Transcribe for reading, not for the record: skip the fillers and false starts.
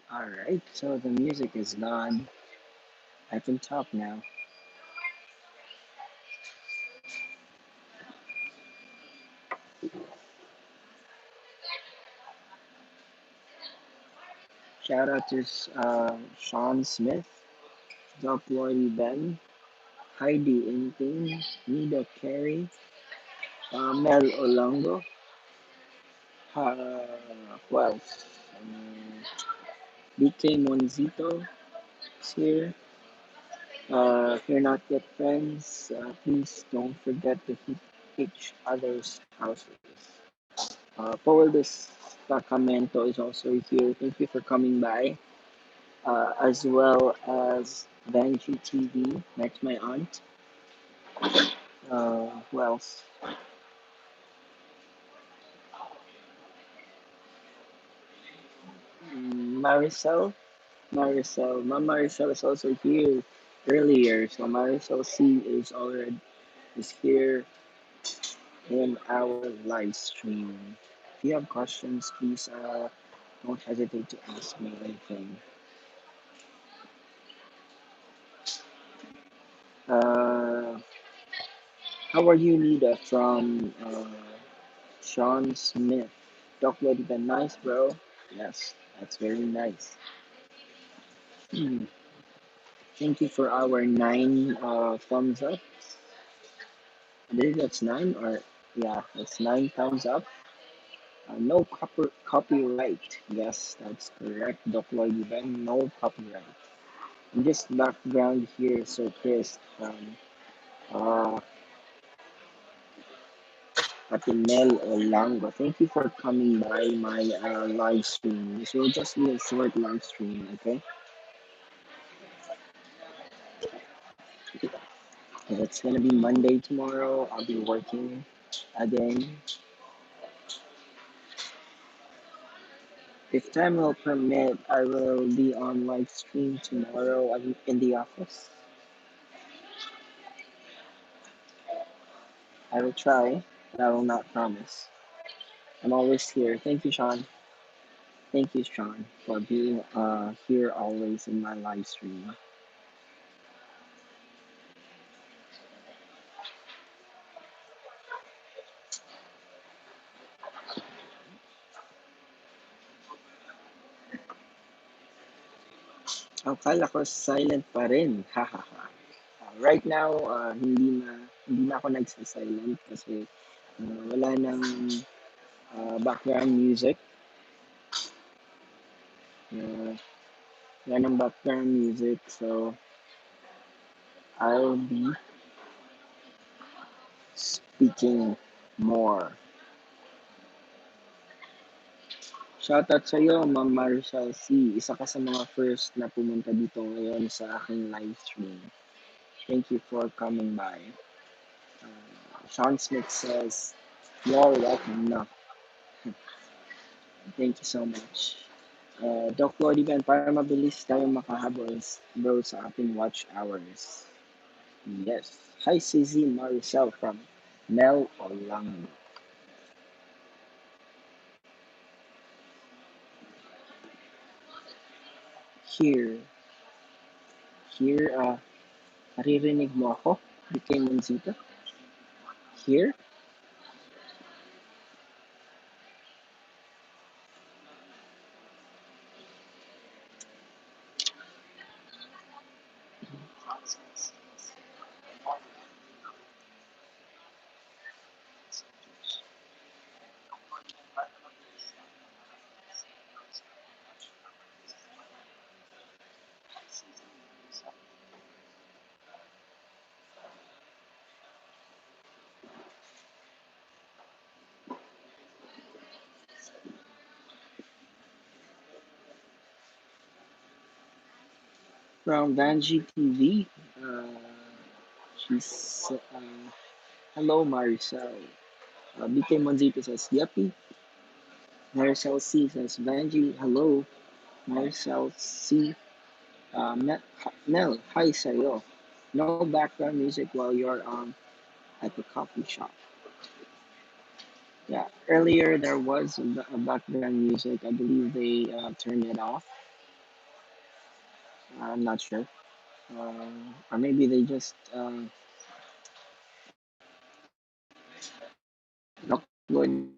Alright, so the music is gone. I can talk now. Shout out to Sean Smith, Doc Lloyd Ben, Heidi Inting, Nida Carey, Mel Olongo, who else? BK Monzito is here. If you're not yet friends, please don't forget to hit each other's houses. Paul Destacamento is also here. Thank you for coming by. As well as Benji TV. That's my aunt. Who else? Maricel. Mama Maricel is also here earlier. So Maricel C is here in our live stream. If you have questions, please don't hesitate to ask me anything. Uh, how are you, Nita from Sean Smith? Doc been nice, bro. Yes, that's very nice. Thank you for our nine thumbs up. I believe that's nine, or yeah, that's nine thumbs up. No copyright. Yes, that's correct. Doc Ben, no copyright. And this background here is so Chris from uh, Patinel Olango. Thank you for coming by my live stream. This will just be a short live stream, okay? It's gonna be Monday tomorrow. I'll be working again. If time will permit, I will be on live stream tomorrow. I'm in the office. I will try, but I will not promise. I'm always here. Thank you, Sean. Thank you, Sean, for being here always in my live stream. Akala ko silent pa rin. Hahaha. Right now, hindi na ako nagsa-silent kasi wala nang background music. Uh, Wala nang background music, so I'll be speaking more. Shoutout sa'yo, Ma'am Marshall C. Isa ka sa mga first na pumunta dito ngayon sa aking live stream. Thank you for coming by. Sean Smith says, you're welcome na. Thank you so much. Doc Lordy Ben, para mabilis tayo makahabol bro sa ating watch hours. Yes. Hi, CZ Maricel from Mel Olang. Here, naririnig mo ako? BK Monzita? Here? From Vanji TV. She's hello Maricel. BK Monzito says yuppie. Maricel C says Vanji hello. Maricel C. Mel, hi sa'yo. No background music while you're at the coffee shop. Yeah, earlier there was a background music. I believe they turned it off. I'm not sure. Or maybe they just not going